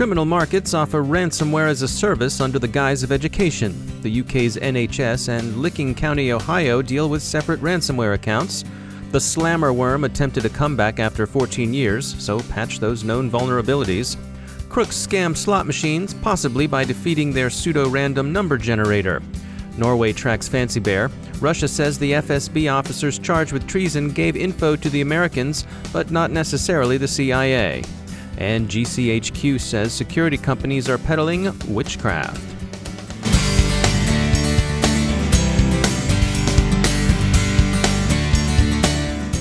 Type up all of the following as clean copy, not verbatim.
Criminal markets offer ransomware as a service under the guise of education. The UK's NHS and Licking County, Ohio deal with separate ransomware accounts. The Slammer worm attempted a comeback after 14 years, so patch those known vulnerabilities. Crooks scam slot machines, possibly by defeating their pseudo-random number generator. Norway tracks Fancy Bear. Russia says the FSB officers charged with treason gave info to the Americans, but not necessarily the CIA. And GCHQ says security companies are peddling witchcraft.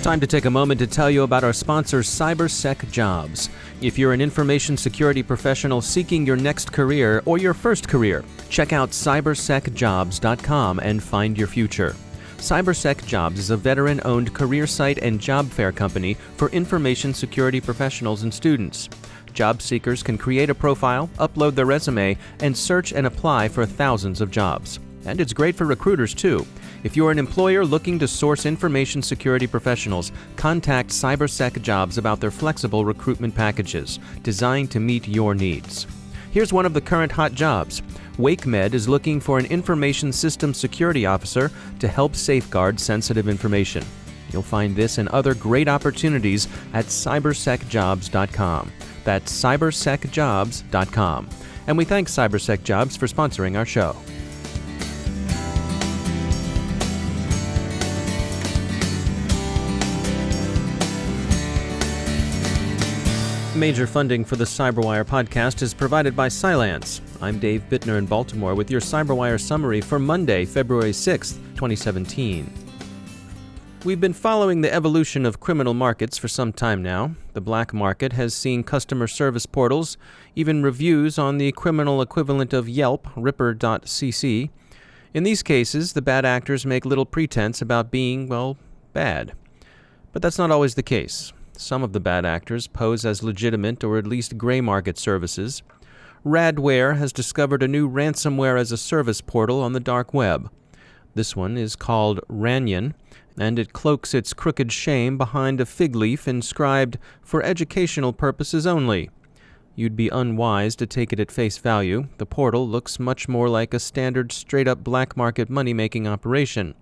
Time to take a moment to tell you about our sponsor, CyberSexJobs. If you're an information security professional seeking your next career or your first career, check out CyberSexJobs.com and find your future. CyberSexJobs is a veteran-owned career site and job fair company for information security professionals and students. Job seekers can create a profile, upload their resume, and search and apply for thousands of jobs. And it's great for recruiters, too. If you're an employer looking to source information security professionals, contact CyberSexJobs about their flexible recruitment packages designed to meet your needs. Here's one of the current hot jobs. WakeMed is looking for an information systems security officer to help safeguard sensitive information. You'll find this and other great opportunities at CyberSexJobs.com. That's CyberSexJobs.com. And we thank CyberSexJobs for sponsoring our show. Major funding for the CyberWire podcast is provided by Cylance. I'm Dave Bittner in Baltimore with your CyberWire Summary for Monday, February 6th, 2017. We've been following the evolution of criminal markets for some time now. The black market has seen customer service portals, even reviews on the criminal equivalent of Yelp, Ripper.cc. In these cases, the bad actors make little pretense about being, well, bad. But that's not always the case. Some of the bad actors pose as legitimate or at least gray market services. Radware has discovered a new ransomware as a service portal on the dark web. This one is called Ranyan, and it cloaks its crooked shame behind a fig leaf inscribed, "For educational purposes only." You'd be unwise to take it at face value. The portal looks much more like a standard straight-up black market money-making operation.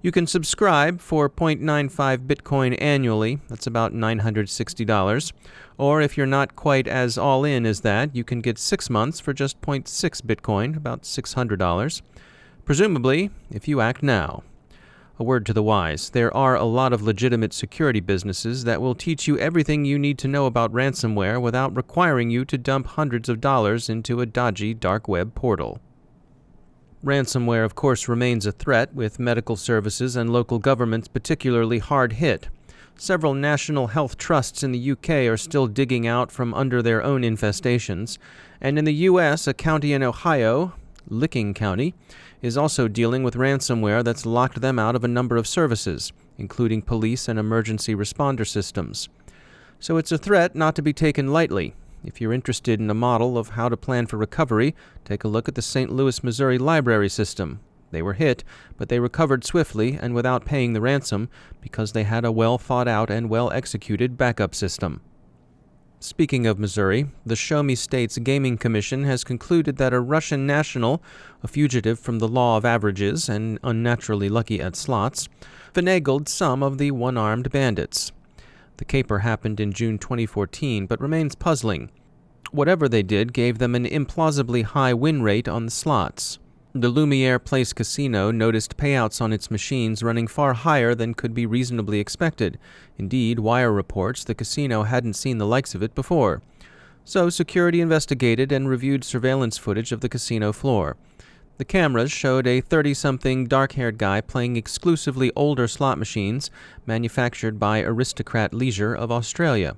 You can subscribe for 0.95 Bitcoin annually, that's about $960, or if you're not quite as all-in as that, you can get 6 months for just 0.6 Bitcoin, about $600, presumably if you act now. A word to the wise, there are a lot of legitimate security businesses that will teach you everything you need to know about ransomware without requiring you to dump hundreds of dollars into a dodgy dark web portal. Ransomware, of course, remains a threat, with medical services and local governments particularly hard hit. Several national health trusts in the UK are still digging out from under their own infestations, and in the US, a county in Ohio, Licking County, is also dealing with ransomware that's locked them out of a number of services, including police and emergency responder systems. So it's a threat not to be taken lightly. If you're interested in a model of how to plan for recovery, take a look at the St. Louis, Missouri library system. They were hit, but they recovered swiftly and without paying the ransom because they had a well-thought-out and well-executed backup system. Speaking of Missouri, the Show Me State's Gaming Commission has concluded that a Russian national, a fugitive from the law of averages and unnaturally lucky at slots, finagled some of the one-armed bandits. The caper happened in June 2014, but remains puzzling. Whatever they did gave them an implausibly high win rate on the slots. The Lumiere Place Casino noticed payouts on its machines running far higher than could be reasonably expected. Indeed, Wire reports the casino hadn't seen the likes of it before. So security investigated and reviewed surveillance footage of the casino floor. The cameras showed a 30-something dark-haired guy playing exclusively older slot machines manufactured by Aristocrat Leisure of Australia.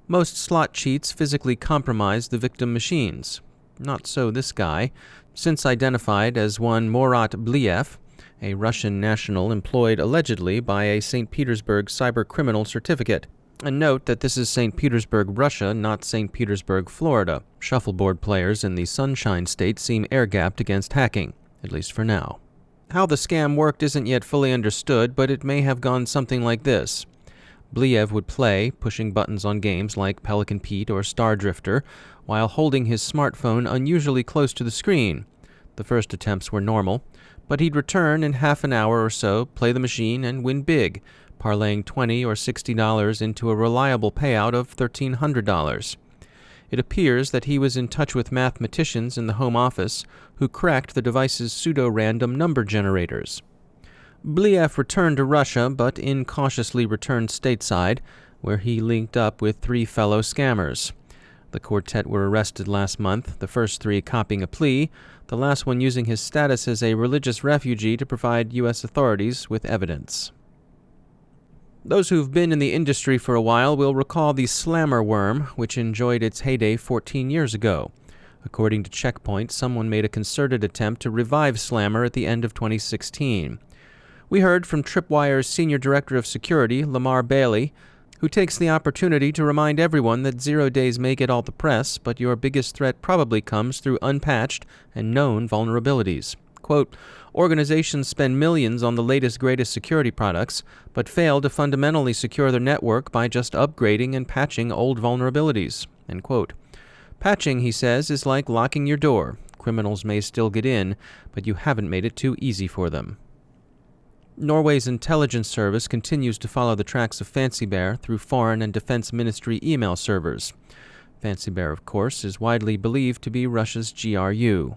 Most slot cheats physically compromised the victim machines. Not so this guy, since identified as one Murat Bliev, a Russian national employed allegedly by a St. Petersburg cybercriminal certificate. And note that this is St. Petersburg, Russia, not St. Petersburg, Florida. Shuffleboard players in the Sunshine State seem air-gapped against hacking, at least for now. How the scam worked isn't yet fully understood, but it may have gone something like this. Bliev would play, pushing buttons on games like Pelican Pete or Star Drifter, while holding his smartphone unusually close to the screen. The first attempts were normal, but he'd return in half an hour or so, play the machine, and win big, parlaying $20 or $60 into a reliable payout of $1,300. It appears that he was in touch with mathematicians in the Home Office who cracked the device's pseudo-random number generators. Bliev returned to Russia, but incautiously returned stateside, where he linked up with 3 fellow scammers. The quartet were arrested last month, the first 3 copying a plea, the last one using his status as a religious refugee to provide U.S. authorities with evidence. Those who've been in the industry for a while will recall the slammer worm, which enjoyed its heyday 14 years ago. According to Checkpoint, someone made a concerted attempt to revive Slammer at the end of 2016. We heard from Tripwire's Senior Director of Security, Lamar Bailey, who takes the opportunity to remind everyone that 0 days may get all the press, but your biggest threat probably comes through unpatched and known vulnerabilities. Quote, organizations spend millions on the latest, greatest security products, but fail to fundamentally secure their network by just upgrading and patching old vulnerabilities. End quote. Patching, he says, is like locking your door. Criminals may still get in, but you haven't made it too easy for them. Norway's intelligence service continues to follow the tracks of Fancy Bear through Foreign and Defense Ministry email servers. Fancy Bear, of course, is widely believed to be Russia's GRU.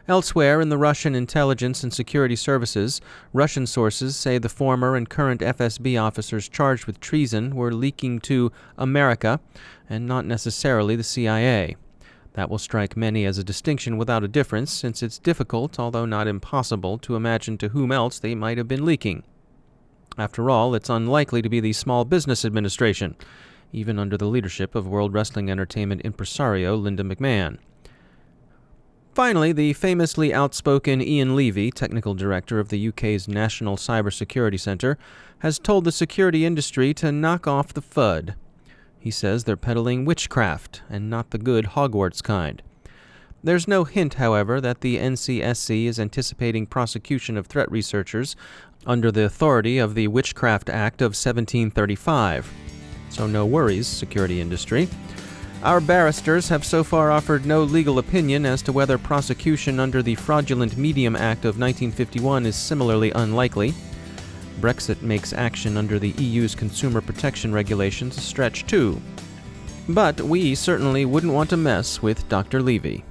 Elsewhere in the Russian intelligence and security services, Russian sources say the former and current FSB officers charged with treason were leaking to America and not necessarily the CIA. That will strike many as a distinction without a difference, since it's difficult, although not impossible, to imagine to whom else they might have been leaking. After all, it's unlikely to be the Small Business Administration, even under the leadership of World Wrestling Entertainment impresario Linda McMahon. Finally, the famously outspoken Ian Levy, technical director of the UK's National Cybersecurity Centre, has told the security industry to knock off the FUD. He says they're peddling witchcraft, and not the good Hogwarts kind. There's no hint, however, that the NCSC is anticipating prosecution of threat researchers under the authority of the Witchcraft Act of 1735. So no worries, security industry. Our barristers have so far offered no legal opinion as to whether prosecution under the Fraudulent Medium Act of 1951 is similarly unlikely. Brexit makes action under the EU's consumer protection regulations a stretch too. But we certainly wouldn't want to mess with Dr. Levy.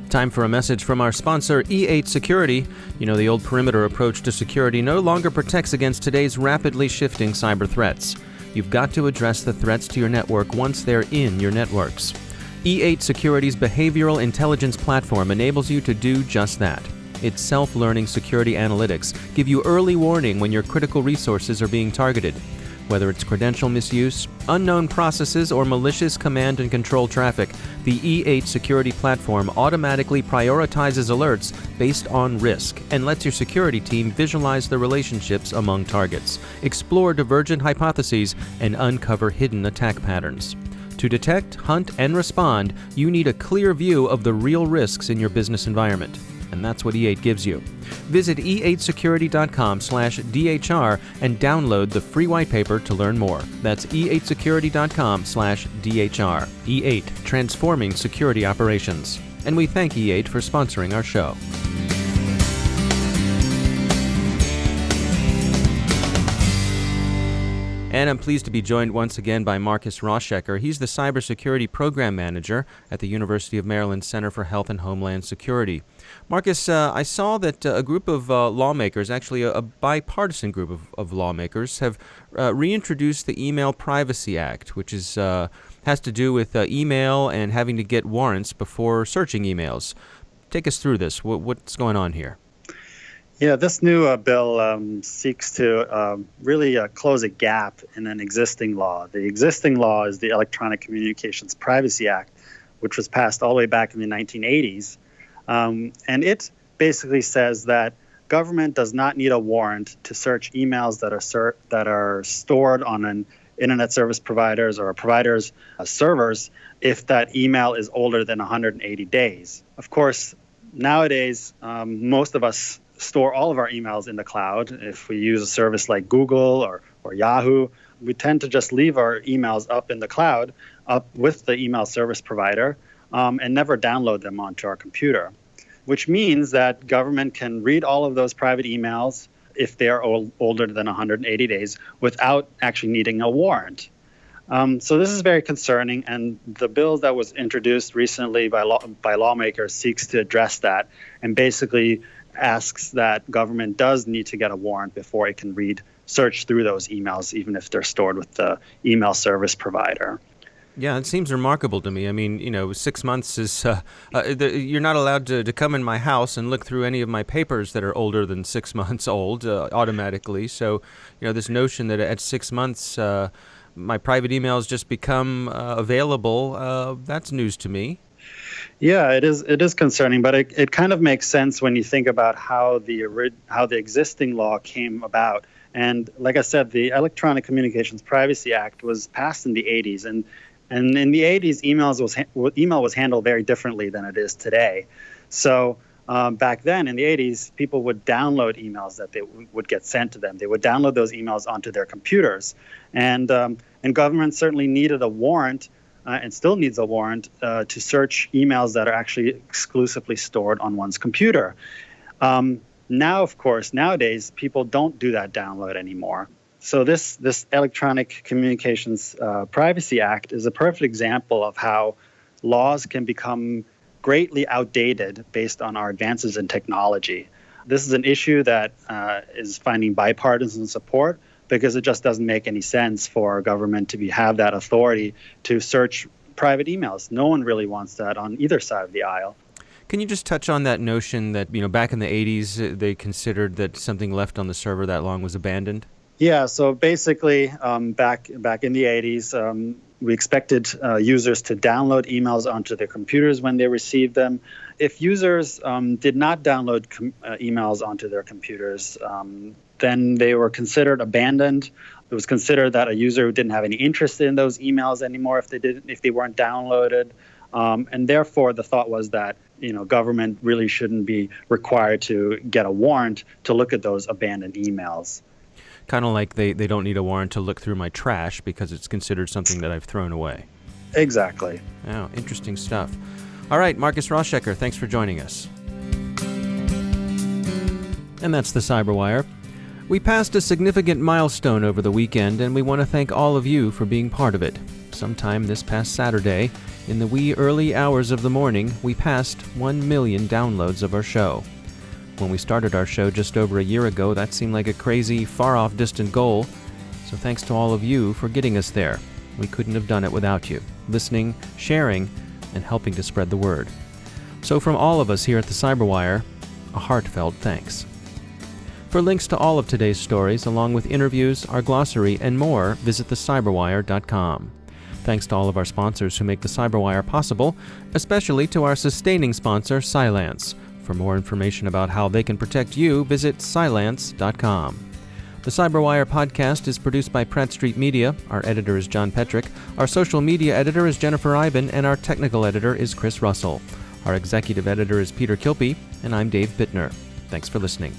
Time for a message from our sponsor, E8 Security. You know, the old perimeter approach to security no longer protects against today's rapidly shifting cyber threats. You've got to address the threats to your network once they're in your networks. E8 Security's behavioral intelligence platform enables you to do just that. Its self-learning security analytics give you early warning when your critical resources are being targeted. Whether it's credential misuse, unknown processes, or malicious command and control traffic, the E8 Security platform automatically prioritizes alerts based on risk and lets your security team visualize the relationships among targets, explore divergent hypotheses, and uncover hidden attack patterns. To detect, hunt, and respond, you need a clear view of the real risks in your business environment. And that's what E8 gives you. Visit e8security.com/DHR and download the free white paper to learn more. That's e8security.com/DHR. E8, transforming security operations. And we thank E8 for sponsoring our show. And I'm pleased to be joined once again by Marcus Roschecker. He's the Cybersecurity Program Manager at the University of Maryland Center for Health and Homeland Security. Marcus, I saw that a group of lawmakers, actually a bipartisan group of lawmakers, have reintroduced the Email Privacy Act, which is has to do with email and having to get warrants before searching emails. Take us through this. What's going on here? Yeah, this new bill seeks to really close a gap in an existing law. The existing law is the Electronic Communications Privacy Act, which was passed all the way back in the 1980s. And it basically says that government does not need a warrant to search emails that are stored on an internet service providers or a provider's servers if that email is older than 180 days. Of course, nowadays, most of us store all of our emails in the cloud. If we use a service like Google or Yahoo, we tend to just leave our emails up in the cloud, up with the email service provider, and never download them onto our computer, which means that government can read all of those private emails if they are older than 180 days without actually needing a warrant. So this is very concerning, and the bill that was introduced recently by lawmakers seeks to address that and basically asks that government does need to get a warrant before it can search through those emails, even if they're stored with the email service provider. Yeah, it seems remarkable to me. I mean, 6 months is, you're not allowed to come in my house and look through any of my papers that are older than 6 months old automatically. So, this notion that at 6 months my private emails just become available, that's news to me. Yeah, it is concerning, but it kind of makes sense when you think about how the existing law came about. And like I said, the Electronic Communications Privacy Act was passed in the 80s, and in the 80s, email was handled very differently than it is today. So back then, in the 80s, people would download emails that they would get sent to them. They would download those emails onto their computers, and government certainly needed a warrant. And still needs a warrant to search emails that are actually exclusively stored on one's computer. Now, of course, nowadays, people don't do that download anymore. So this Electronic Communications Privacy Act is a perfect example of how laws can become greatly outdated based on our advances in technology. This is an issue that is finding bipartisan support, because it just doesn't make any sense for government to have that authority to search private emails. No one really wants that on either side of the aisle. Can you just touch on that notion that, back in the 80s, they considered that something left on the server that long was abandoned? Yeah, so basically, back in the 80s, we expected users to download emails onto their computers when they received them. If users did not download emails onto their computers, then they were considered abandoned. It was considered that a user who didn't have any interest in those emails anymore if they weren't downloaded. And therefore, the thought was that government really shouldn't be required to get a warrant to look at those abandoned emails. Kind of like they don't need a warrant to look through my trash because it's considered something that I've thrown away. Exactly. Oh, interesting stuff. All right, Marcus Roschecker, thanks for joining us. And that's the CyberWire. We passed a significant milestone over the weekend, and we want to thank all of you for being part of it. Sometime this past Saturday, in the wee early hours of the morning, we passed 1 million downloads of our show. When we started our show just over a year ago, that seemed like a crazy, far-off distant goal. So thanks to all of you for getting us there. We couldn't have done it without you, listening, sharing, and helping to spread the word. So from all of us here at the CyberWire, a heartfelt thanks. For links to all of today's stories, along with interviews, our glossary, and more, visit thecyberwire.com. Thanks to all of our sponsors who make the CyberWire possible, especially to our sustaining sponsor, Cylance. For more information about how they can protect you, visit Cylance.com. The CyberWire podcast is produced by Pratt Street Media. Our editor is John Petrick. Our social media editor is Jennifer Iben, and our technical editor is Chris Russell. Our executive editor is Peter Kilpie, and I'm Dave Bittner. Thanks for listening.